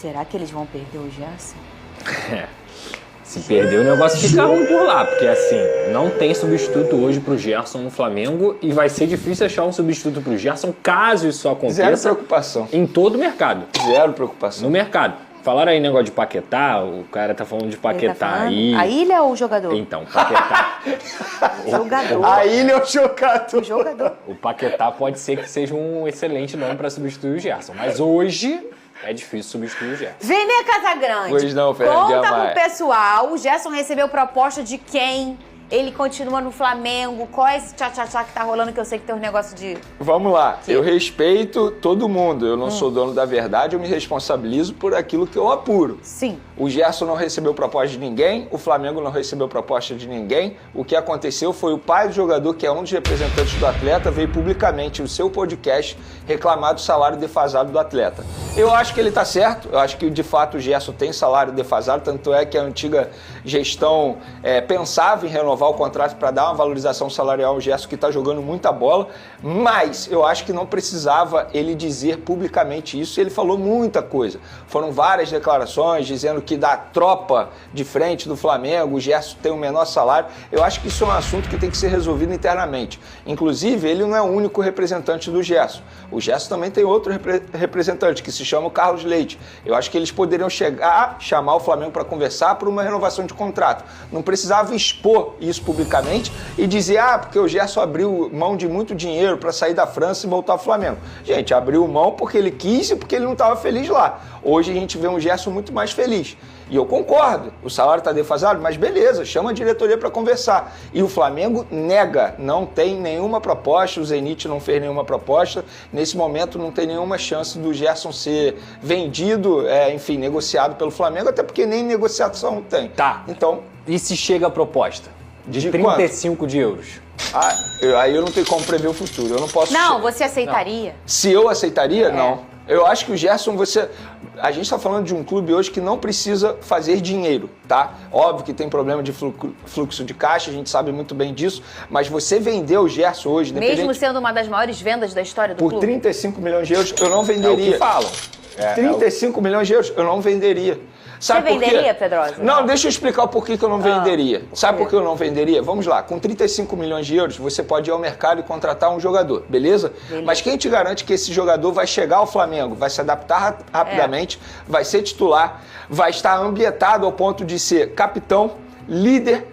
Será que eles vão perder o Gerson? Se perder, o negócio fica ruim por lá, porque assim, não tem substituto hoje pro Gerson no Flamengo e vai ser difícil achar um substituto pro Gerson caso isso aconteça. Zero preocupação. Em todo o mercado. Zero preocupação. No mercado. Falaram aí negócio de Paquetá, o cara tá falando de Paquetá aí. A Ilha ou o jogador? Então, Paquetá. O jogador. A Ilha é o jogador. O jogador. O Paquetá pode ser que seja um excelente nome para substituir o Gerson, mas hoje é difícil substituir o Gerson. Vene Casagrande. Pois não, Fernando Conta Guimarães. pro pessoal, o Gerson recebeu proposta de quem? Ele continua no Flamengo? Qual é esse tchá-tchá-tchá que tá rolando, que eu sei que tem um negócio de... Vamos lá, eu respeito todo mundo, eu não sou dono da verdade, eu me responsabilizo por aquilo que eu apuro. Sim. O Gerson não recebeu proposta de ninguém, o Flamengo não recebeu proposta de ninguém. O que aconteceu foi o pai do jogador, que é um dos representantes do atleta, veio publicamente no seu podcast reclamar do salário defasado do atleta. Eu acho que ele está certo, eu acho que de fato o Gerson tem salário defasado, tanto é que a antiga gestão pensava em renovar o contrato para dar uma valorização salarial ao Gerson, que está jogando muita bola, mas eu acho que não precisava ele dizer publicamente isso, ele falou muita coisa. Foram várias declarações dizendo que da tropa de frente do Flamengo, o Gerson tem o menor salário. Eu acho que isso é um assunto que tem que ser resolvido internamente. Inclusive, ele não é o único representante do Gerson. O Gerson também tem outro representante, que se chama o Carlos Leite. Eu acho que eles poderiam chamar o Flamengo para conversar por uma renovação de contrato. Não precisava expor isso publicamente e dizer, porque o Gerson abriu mão de muito dinheiro para sair da França e voltar ao Flamengo. Gente, abriu mão porque ele quis e porque ele não estava feliz lá. Hoje a gente vê um Gerson muito mais feliz. E eu concordo, o salário está defasado, mas beleza, chama a diretoria para conversar. E o Flamengo nega, não tem nenhuma proposta, o Zenit não fez nenhuma proposta. Nesse momento não tem nenhuma chance do Gerson ser vendido, enfim, negociado pelo Flamengo, até porque nem negociação tem. Tá. Então, e se chega a proposta? De 35 quanto? de euros. Aí eu não tenho como prever o futuro, eu não posso... Não, você aceitaria? Não. Se eu aceitaria, não. Eu acho que o Gerson, a gente está falando de um clube hoje que não precisa fazer dinheiro, tá? Óbvio que tem problema de fluxo de caixa, a gente sabe muito bem disso, mas você vender o Gerson hoje... Mesmo sendo uma das maiores vendas da história do clube? Por 35 milhões de euros, eu não venderia. É o que falam. 35 milhões de euros, eu não venderia. Sabe você venderia, Pedrosa? Não, deixa eu explicar o porquê que eu não venderia. Sabe por que eu não venderia? Vamos lá, com 35 milhões de euros, você pode ir ao mercado e contratar um jogador, beleza? Mas quem te garante que esse jogador vai chegar ao Flamengo, vai se adaptar rapidamente, vai ser titular, vai estar ambientado ao ponto de ser capitão, líder?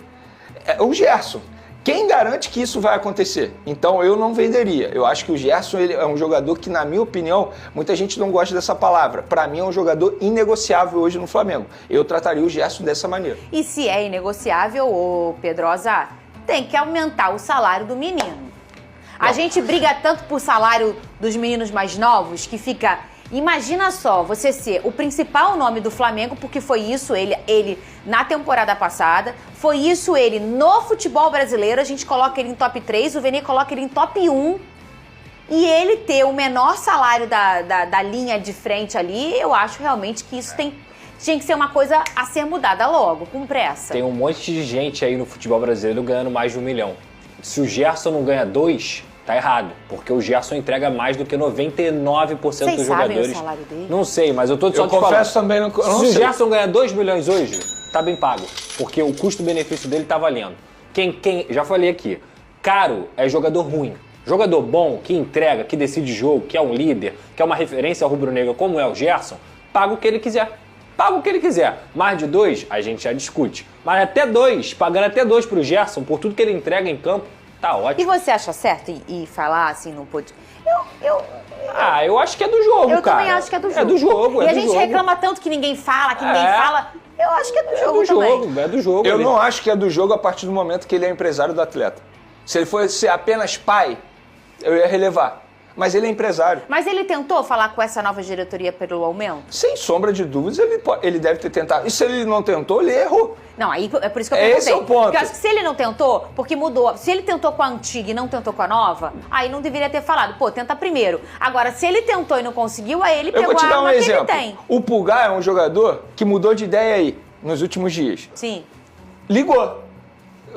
O Gerson. Quem garante que isso vai acontecer? Então eu não venderia. Eu acho que o Gerson ele é um jogador que, na minha opinião, muita gente não gosta dessa palavra. Para mim é um jogador inegociável hoje no Flamengo. Eu trataria o Gerson dessa maneira. E se é inegociável, Pedrosa, tem que aumentar o salário do menino. A gente briga tanto por salário dos meninos mais novos que fica... Imagina só, você ser o principal nome do Flamengo, porque foi isso ele na temporada passada, foi isso ele no futebol brasileiro, a gente coloca ele em top 3, o Vene coloca ele em top 1, e ele ter o menor salário da linha de frente ali, eu acho realmente que isso tinha que ser uma coisa a ser mudada logo, com pressa. Tem um monte de gente aí no futebol brasileiro ganhando mais de 1 milhão. Se o Gerson não ganha 2... tá errado, porque o Gerson entrega mais do que 99% dos jogadores. Vocês sabem o salário dele? Não sei, mas eu tô só te falando. Eu confesso também, não Se o sei. Gerson ganha 2 milhões hoje, tá bem pago, porque o custo-benefício dele tá valendo. Já falei aqui, caro é jogador ruim. Jogador bom, que entrega, que decide jogo, que é um líder, que é uma referência rubro-negra como é o Gerson, paga o que ele quiser. Paga o que ele quiser. Mais de 2, a gente já discute. Mas até 2, pagando até 2 pro Gerson, por tudo que ele entrega em campo, tá ótimo. E você acha certo e falar assim no podcast? Eu acho que é do jogo, eu cara. também acho que é do jogo. É do jogo, E é a do gente jogo. reclama tanto que ninguém fala, que ninguém fala. Eu acho que é do jogo também. É do jogo. Eu não acho que é do jogo a partir do momento que ele é empresário do atleta. Se ele fosse apenas pai, eu ia relevar. Mas ele é empresário. Mas ele tentou falar com essa nova diretoria pelo aumento? Sem sombra de dúvidas, ele deve ter tentado. E se ele não tentou, ele errou. Não, aí é por isso que eu perguntei. Esse é o ponto. Porque eu acho que se ele não tentou, porque mudou. Se ele tentou com a antiga e não tentou com a nova, aí não deveria ter falado. Pô, tenta primeiro. Agora, se ele tentou e não conseguiu, aí ele pegou a arma que ele tem. O Pulgar é um jogador que mudou de ideia aí nos últimos dias. Sim. Ligou.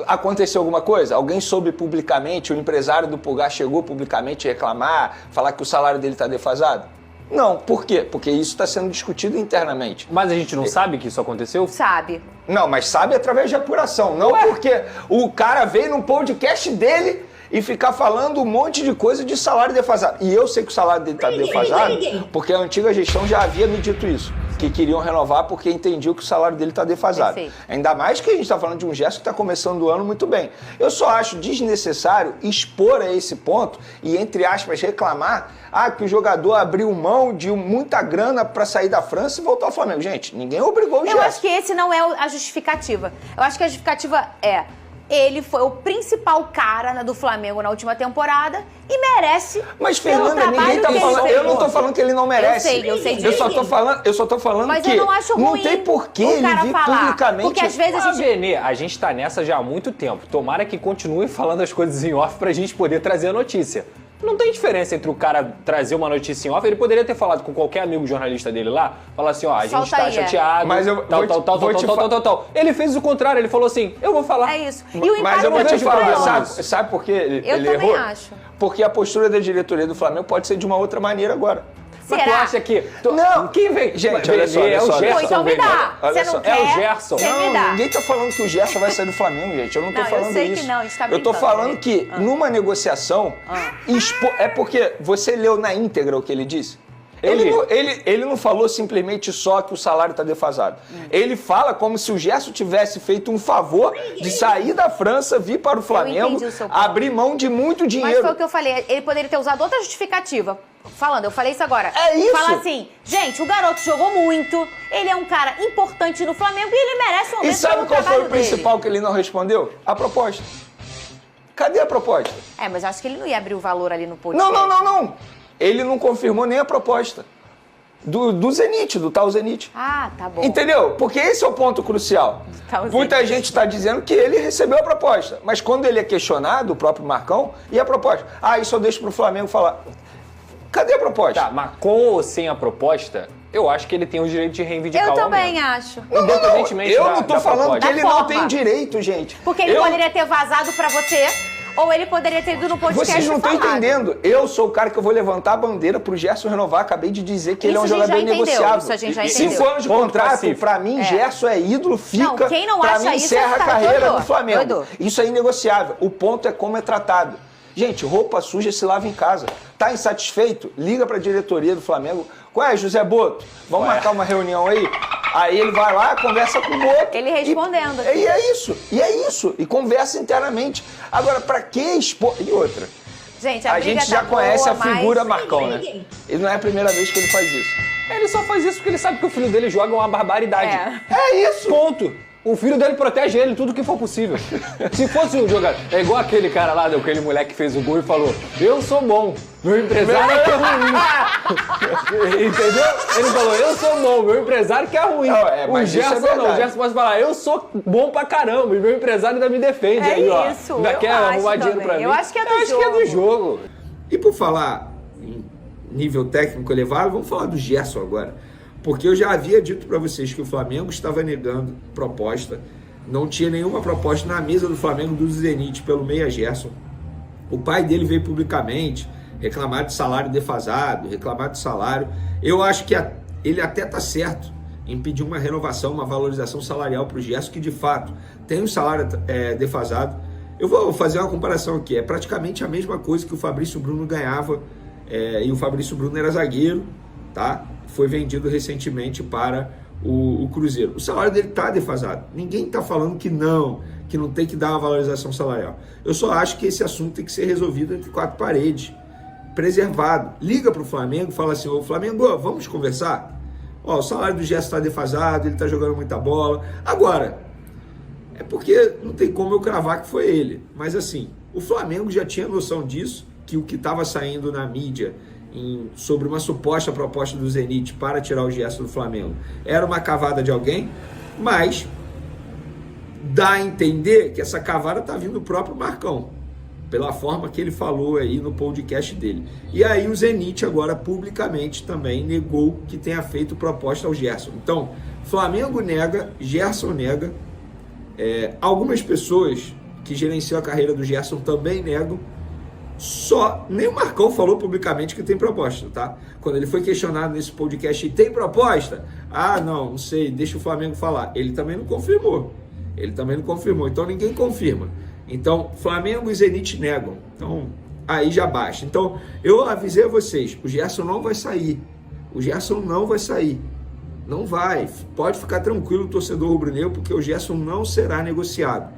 Aconteceu alguma coisa? Alguém soube publicamente, o empresário do Pulgar chegou publicamente reclamar, falar que o salário dele está defasado? Não, por quê? Porque isso está sendo discutido internamente. Mas a gente não sabe que isso aconteceu? Sabe. Não, mas sabe através de apuração. Não porque o cara veio num podcast dele e ficar falando um monte de coisa de salário defasado. E eu sei que o salário dele está defasado porque a antiga gestão já havia me dito isso. Que queriam renovar porque entendiam que o salário dele está defasado. Perfeito. Ainda mais que a gente está falando de um gesto que está começando o ano muito bem. Eu só acho desnecessário expor a esse ponto e, entre aspas, reclamar que o jogador abriu mão de muita grana para sair da França e voltar ao Flamengo. Gente, ninguém obrigou o gesto. Eu acho que esse não é a justificativa. Eu acho que a justificativa é... Ele foi o principal cara do Flamengo na última temporada e merece. Mas, pelo Fernanda, trabalho ninguém tá que ele falando. fez. Eu não tô falando que ele não merece. Eu sei disso. Eu só tô falando Mas que eu não acho não ruim tem porquê o ele cara vir falar, publicamente. porque às vezes a gente... Benê, a gente tá nessa já há muito tempo. Tomara que continue falando as coisas em off pra gente poder trazer a notícia. Não tem diferença entre o cara trazer uma notícia em off, ele poderia ter falado com qualquer amigo jornalista dele lá, falar assim, ó, a gente Solta tá aí, chateado, Mas eu tal. Ele fez o contrário, ele falou assim, eu vou falar. É isso. E o Mas eu vou te impacto falar, foi sabe por que ele Eu também errou? acho. Porque a postura da diretoria do Flamengo pode ser de uma outra maneira agora. Mas tu Será? acha que... Não. Quem vem? Gente, olha só, É o olha só. Gerson. Pô, então me Benê. dá. Olha Você só, não é quer? o Gerson. Você me Não, dá. ninguém tá falando que o Gerson vai sair do Flamengo, gente. Eu não tô Não, eu falando sei que isso. não, a gente tá eu tô brincando, falando né? que numa negociação, é porque você leu na íntegra o que ele disse. Ele não falou simplesmente só que o salário está defasado. Ele fala como se o Gerson tivesse feito um favor de sair da França, vir para o Flamengo, entendi o seu ponto. abrir mão de muito Mas dinheiro. foi o que eu falei, ele poderia ter usado outra justificativa. Falando, eu falei isso agora. É isso. Fala assim, gente, o garoto jogou muito, ele é um cara importante no Flamengo e ele merece um momento E sabe pelo qual foi trabalho o principal que ele não respondeu? A proposta. Cadê a proposta? dele. É, mas eu acho que ele não ia abrir o valor ali no podcast. Não. Ele não confirmou nem a proposta. Do Zenit, do tal Zenit. Ah, tá bom. Entendeu? Porque esse é o ponto crucial. Tal Muita Zenit. gente está dizendo que ele recebeu a proposta, mas quando ele é questionado, o próprio Marcão, e a proposta? Isso eu deixo pro Flamengo falar. Cadê a proposta? Tá, mas com ou sem a proposta, eu acho que ele tem o direito de reivindicar Eu o também aumento. acho. Independentemente eu da- não tô da falando proposta. que ele Da não forma. tem direito, gente. Porque ele poderia ter vazado pra você, ou ele poderia ter ido no podcast Vocês não e estão falado. entendendo. Eu sou o cara que eu vou levantar a bandeira pro Gerson renovar. Acabei de dizer que ele é um Isso a gente jogador já entendeu, negociável. isso a gente já 5 entendeu. anos de Ponto contrato, pacífico. pra mim, Gerson é ídolo, fica. Não, quem não pra acha mim, isso encerra tá a carreira doido. do Flamengo. Doido. Isso é inegociável. O ponto é como é tratado. Gente, roupa suja se lava em casa. Tá insatisfeito? Liga pra diretoria do Flamengo. Qual é, José Boto? Vamos marcar uma reunião aí? Aí ele vai lá, conversa com o Boto. Ele respondendo. E é isso. E conversa internamente. Agora, pra que expor... E outra... Gente, A briga gente já tá conhece boa, a figura mas... Marcão, né? Ele não é a primeira vez que ele faz isso. Ele só faz isso porque ele sabe que o filho dele joga uma barbaridade. É isso! Ponto. O filho dele protege ele tudo que for possível. Se fosse um jogador... É igual aquele cara lá, aquele moleque que fez o gol e falou, eu sou bom, meu empresário é que é ruim. Entendeu? Ele falou, eu sou bom, meu empresário que é ruim. Não, o mas isso é Gerson não, verdade. o Gerson pode falar, eu sou bom pra caramba, e meu empresário ainda me defende. É aí, ó. isso, Ainda eu quer acho arrumar dinheiro também. pra mim. Eu acho que é do Eu acho que é do jogo. E por falar em nível técnico elevado, vamos falar do Gerson agora. Porque eu já havia dito para vocês que o Flamengo estava negando proposta. Não tinha nenhuma proposta na mesa do Flamengo do Zenit pelo meia Gerson. O pai dele veio publicamente reclamar de salário defasado, reclamar de salário. Eu acho que ele até está certo em pedir uma renovação, uma valorização salarial para o Gerson, que de fato tem um salário defasado. Eu vou fazer uma comparação aqui. É praticamente a mesma coisa que o Fabrício Bruno ganhava, e o Fabrício Bruno era zagueiro, tá? Foi vendido recentemente para o Cruzeiro. O salário dele está defasado. Ninguém está falando que não tem que dar uma valorização salarial. Eu só acho que esse assunto tem que ser resolvido entre quatro paredes, preservado. Liga para o Flamengo e fala assim, ô Flamengo, vamos conversar? Ó, o salário do Gerson está defasado, ele está jogando muita bola. Agora, é porque não tem como eu cravar que foi ele. Mas assim, o Flamengo já tinha noção disso, que o que estava saindo na mídia sobre uma suposta proposta do Zenit para tirar o Gerson do Flamengo era uma cavada de alguém, mas dá a entender que essa cavada está vindo do próprio Marcão, pela forma que ele falou aí no podcast dele. E aí o Zenit agora publicamente também negou que tenha feito proposta ao Gerson. Então, Flamengo nega, Gerson nega, algumas pessoas que gerenciam a carreira do Gerson também negam. Nem o Marcão falou publicamente que tem proposta, tá? Quando ele foi questionado nesse podcast, tem proposta? Ah, não sei, deixa o Flamengo falar. Ele também não confirmou. Então ninguém confirma. Então, Flamengo e Zenit negam. Então, aí já basta. Então, eu avisei a vocês, o Gerson não vai sair. Não vai. Pode ficar tranquilo, torcedor rubro-negro, porque o Gerson não será negociado.